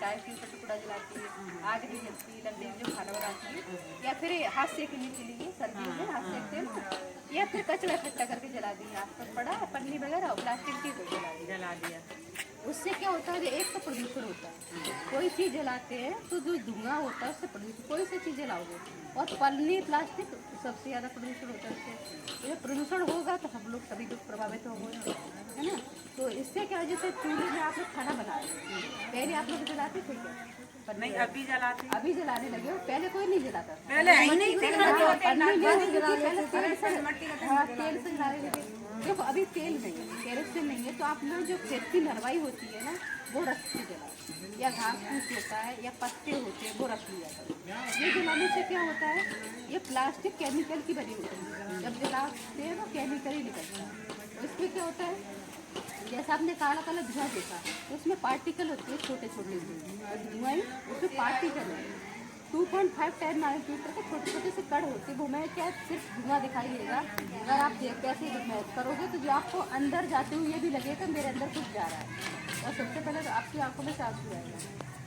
जलाती हूँ, टुकड़ा जलाती है, आग भी जलती है, लकड़ी में जो खाना बनाती है, या फिर हाथ सेकने के लिए सर्दियों में हाथ सेकते हैं ना, या फिर कचरा इकट्ठा करके जला दिया, आसपास पड़ा है पन्नी वगैरह और प्लास्टिक की तो जला दिया। उससे क्या होता है, एक तो प्रदूषण होता है, कोई चीज़ जलाते हैं तो जो धुआं होता है उससे प्रदूषण, कोई सी चीज़ जलाओगे और पन्नी प्लास्टिक सबसे ज़्यादा प्रदूषण होता है उससे। ये प्रदूषण होगा तो हम लोग सभी लोग प्रभावित होंगे, है ना। तो इससे क्या, जैसे चूल्हे में आप लोग खाना बना रहे हैं, पहले आप लोग जलाते थे क्या? नहीं, अभी जलाने लगे हो, पहले कोई नहीं जलाता था, पहले ही नहीं थे, तेल से जलाने लगे। देखो अभी तेल नहीं है, केरोसिन नहीं है, तो आप लोग जो खेत की नरवाई होती है ना वो रख के जलाओ, या घास फूस होता है या पत्ते होते हैं वो रख लिया करो। ये जलाने से क्या होता है, ये प्लास्टिक केमिकल की बनी होती है, जब जलाते हैं तो केमिकल ही निकलता है। इसमें क्या होता है, जैसा आपने काला काला धुआं देखा तो उसमें पार्टिकल होते हैं छोटे छोटे धुआं, उसमें पार्टिकल है 2.5 10 माइक्रोमीटर के छोटे छोटे से कण होते हैं। वो मैं क्या सिर्फ धुआं दिखाई देगा, अगर आप कैसे महसूस करोगे तो जो आपको अंदर जाते हुए ये भी लगेगा मेरे अंदर कुछ जा रहा है। और सबसे पहले तो आपकी आंखों में आंसू आएगा,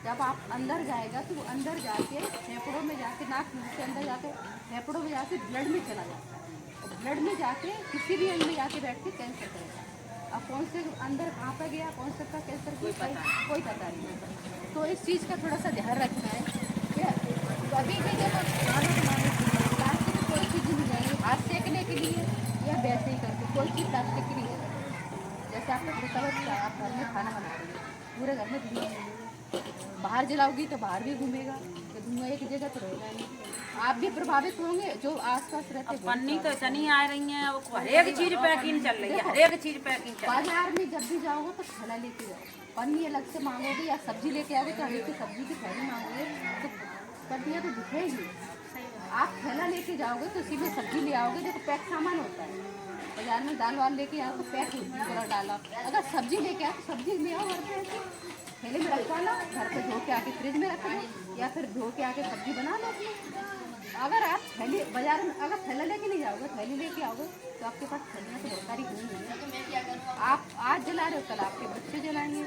जब आप अंदर जाएगा तो वो अंदर जाके फेफड़ों में जाके, नाक मुँह से अंदर जाके फेफड़ों में जाके ब्लड में चला जाता है, और ब्लड में जाके किसी भी अंग में जाके बैठ के कैंसर करेगा। अब कौन से अंदर कहाँ पर गया, कौन सा कैंसर कोई पता नहीं। तो इस चीज़ का थोड़ा सा ध्यान रखना है कि अभी भी जब खाना बनाने के लिए प्लास्टिक की कोई चीज़ नहीं जाएगी, हाथ सेकने के लिए या वैसे ही करके कोई चीज़ प्लास्टिक की नहीं है। जैसे आपका बताओ आप घर में खाना बना रहे हो, पूरे घर में धुआं मिलेगा, बाहर जलाओगी तो बाहर भी घूमेगा, तो धुआं एक जगह तो रहेगा नहीं, आप भी प्रभावित होंगे, जो आसपास रहते हैं। पन्नी तो इतनी आ रही है, हर एक चीज पैकिंग चल रही है, हर एक चीज पैकिंग चल रही है। बाजार में जब भी जाओगे तो थैला लेके जाओ, पन्नी अलग से मांगोगे या सब्जी लेके आओगे तो हमें सब्जी की थैली मांगोगे तो पन्नियाँ तो दिखेगी। आप थैला लेके जाओगे तो उसी में सब्जी ले आओगे, देखो पैक सामान होता है, बाजार में दाल वाल लेके आओ तो पैक होती है पूरा डाला। अगर सब्जी लेके आओ तो सब्जी ले आओ घर पे ऐसे थैले में रखवा लो, घर पे धो के आके फ्रिज में रख दो, या फिर धो के आके सब्जी बना लो अपनी। अगर आप थैली बाजार में अगर थैला लेके नहीं जाओगे, थैली लेके आओगे तो आपके पास थैलियाँ तो बहुत सारी होंगी। आप आज जला रहे हो कल आपके बच्चे जलाएंगे,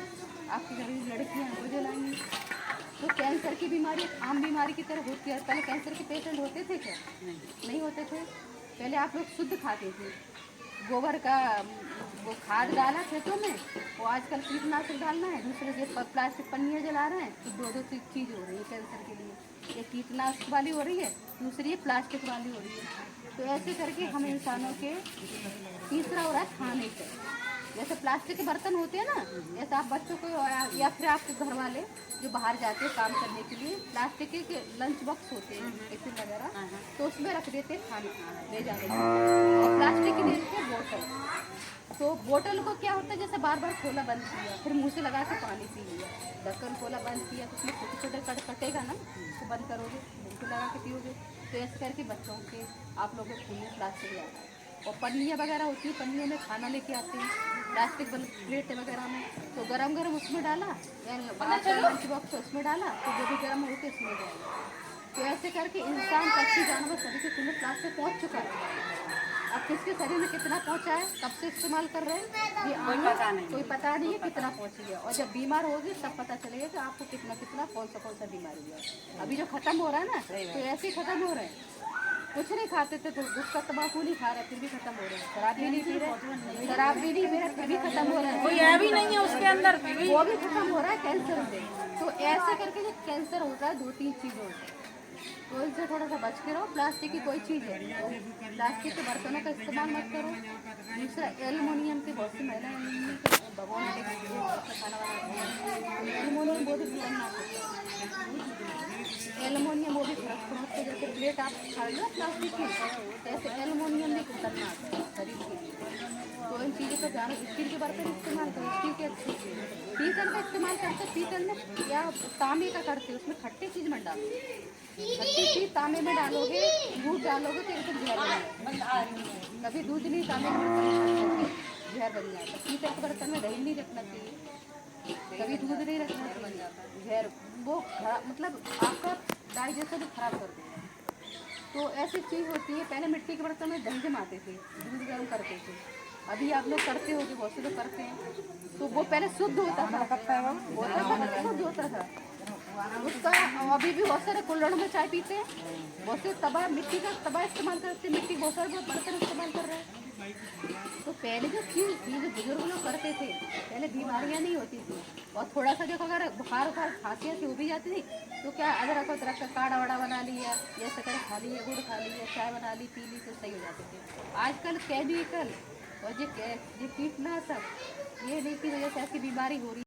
आपकी घर की लड़कियाँ वो जलाएंगी। तो कैंसर की बीमारी आम बीमारी की तरह होती है। पहले कैंसर के पेशेंट होते थे क्या? नहीं होते थे। पहले आप लोग शुद्ध खाते थे, गोबर का वो खाद डाला खेतों में, वो आजकल कीटनाशक डालना है, दूसरे से प्लास्टिक पन्नियाँ जला रहे हैं, तो दो चीज़ हो रही है कैंसर के लिए, एक कीटनाशक वाली हो रही है, दूसरी है प्लास्टिक वाली हो रही है। तो ऐसे करके हम इंसानों के तीसरा हो रहा है खाने से, जैसे प्लास्टिक के बर्तन होते हैं ना, जैसे आप बच्चों को या फिर आपके घर वाले जो बाहर जाते हैं काम करने के लिए, प्लास्टिक के लंच बॉक्स होते हैं टिफिन वगैरह, तो उसमें रख देते हैं खाने ले जाने के, और प्लास्टिक की ले लेते हैं बोतल। तो बोतल को क्या होता है, जैसे बार बार खोला बंद किया, फिर मुँह से लगा के पानी पी लिया, ढक्कन खोला बंद किया तो उसमें छोटे छोटे कटेगा ना, तो बंद करोगे मुँह से लगा के पियोगे। तो ऐसे करके बच्चों के आप लोगों को खुले प्लास्टिक आता है। और पन्नियाँ वगैरह होती है, पन्नियों में खाना लेके आते हैं प्लास्टिक प्लेट वगैरह में, तो गरम गरम उसमें डाला, या लंच बॉक्स उसमें डाला तो जो भी गर्म होकर इसमें जाएगा। तो ऐसे करके इंसान पक्षी जानवर सभी के खुले प्लास्टिक पहुँच चुका है। अब किसके शरीर में कितना पहुँचा है, कब से इस्तेमाल कर रहे हैं ये कोई पता नहीं है कितना पहुँच गया, और जब बीमार होगी तब पता चलेगा कि आपको कितना कितना कौन सा बीमारी है। अभी जो खत्म हो रहा है ना, तो ऐसे ही खत्म हो रहे हैं। कुछ नहीं खाते थे तो गुटखा तंबाकू नहीं खा रहे फिर भी खत्म हो रहे हैं, शराब भी नहीं पी रहे, शराब भी नहीं पी रहे फिर भी खत्म हो रहा है, कोई है भी नहीं है उसके अंदर, वो भी खत्म हो रहा है कैंसर से। तो ऐसे करके जो कैंसर होता है 2-3 चीज़ों से, तो इनसे थोड़ा सा बच के रहो। प्लास्टिक की कोई चीज़ है तो प्लास्टिक के बर्तनों का इस्तेमाल मत करो। दूसरा एल्युमिनियम के, बहुत सी महिलाएं एल्युमिनियम के भगवान के खाना बनाती हैं, एल्युमिनियम वो भी खतरनाक होता है। एल्युमिनियम वो भी खराब के, जैसे प्लेट आप खा लो प्लास्टिक की, जैसे एल्युमिनियम भी खतरनाक है शरीर के लिए। तो इन चीज़ों का ध्यान, स्टील के बर्तन इस्तेमाल करो, स्टील के अच्छे पीतल का इस्तेमाल करते, पीतल में या तांबे का करते, उसमें खट्टी चीज़ मत डालो, खट्टी चीज़ तांबे में डालोगे, दूध डालोगे तो एकदम जहर बन जाएगा। कभी दूध नहीं तांबे में जहर बन जाता। पीतल के बर्तन में दही नहीं रखना चाहिए, कभी दूध नहीं रखना चाहिए, जहर वो मतलब आपका डाइजेशन खराब कर देगा। तो ऐसी चीज़ होती है। पहले मिट्टी के बर्तन में दही जमाते थे, दूध गर्म करते थे, अभी आप लोग करते हो कि बहुत से लोग करते हैं, तो वो पहले शुद्ध होता था, शुद्ध होता था। उसका अभी भी बहुत सारे कुल्हड़ों में चाय पीते हैं, बहुत से तवा मिट्टी का तवा इस्तेमाल करते हैं, मिट्टी बहुत सारे बर्तन इस्तेमाल कर रहे हैं। तो पहले जो थी ये जो बुजुर्ग लोग करते थे, पहले बीमारियां नहीं होती थी। और थोड़ा सा देखो अगर बुखार उखार खांसी ऐसी हो भी जाती थी तो क्या अदरक वदरक का काढ़ा वाड़ा बना लिया या शक्कर खा लिया, गुड़ खा लिया, चाय बना ली, पी ली तो सही हो जाते थे। आजकल केमिकल और ये कीटनाशक ये नहीं की वजह से ऐसी बीमारी हो रही है।